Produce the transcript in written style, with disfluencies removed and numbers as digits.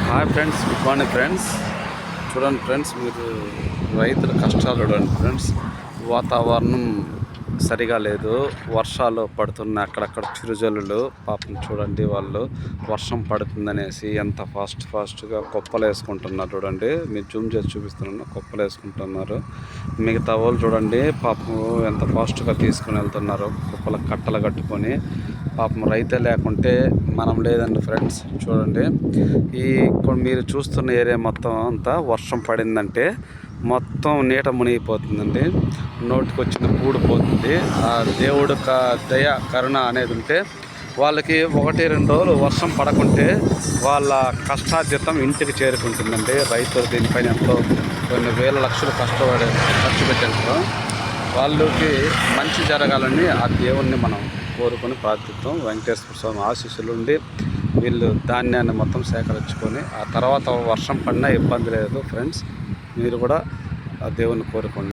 Hi friends, good morning friends. చూడండి friends, మీరు రైతుల కష్టాలు చూడండి ఫ్రెండ్స్. వాతావరణం సరిగా లేదు, వర్షాలు పడుతున్నాయి, అక్కడక్కడ చిరుజల్లులు. పాపం చూడండి, వాళ్ళు వర్షం పడుతుందనేసి ఎంత ఫాస్ట్గా కుప్పలు వేసుకుంటున్నారు. చూడండి, మీరు జూమ్ చేసి చూపిస్తున్నాను, కుప్పలు వేసుకుంటున్నారు. మిగతా వాళ్ళు చూడండి, పాపం ఎంత ఫాస్ట్గా తీసుకుని వెళ్తున్నారు, కుప్పల కట్టలు కట్టుకొని. పాపం రైతే లేకుంటే మనం లేదండి ఫ్రెండ్స్. చూడండి, మీరు చూస్తున్న ఏరియా మొత్తం అంతా వర్షం పడిందంటే మొత్తం నీట మునిగిపోతుందండి. నోటికి వచ్చిన పూడిపోతుంది. ఆ దేవుడు దయ కరుణ అనేది ఉంటే వాళ్ళకి 1-2 రోజులు వర్షం పడకుంటే వాళ్ళ కష్టార్జితం ఇంటికి చేరుకుంటుందండి. రైతులు దీనిపైన ఎంతో కొన్ని వేల లక్షలు ఖర్చు పెట్టారు. వాళ్ళకి మంచి జరగాలని ఆ దేవుణ్ణి మనం కోరుకొని ప్రార్థిస్తాం. వెంకటేశ్వర స్వామి ఆశీస్సులు ఉండి వీళ్ళు ధాన్యాన్ని మొత్తం సేకరించుకొని ఆ తర్వాత వర్షం పడినా ఇబ్బంది లేదు ఫ్రెండ్స్. మీరు కూడా ఆ దేవుణ్ణి కోరుకోండి.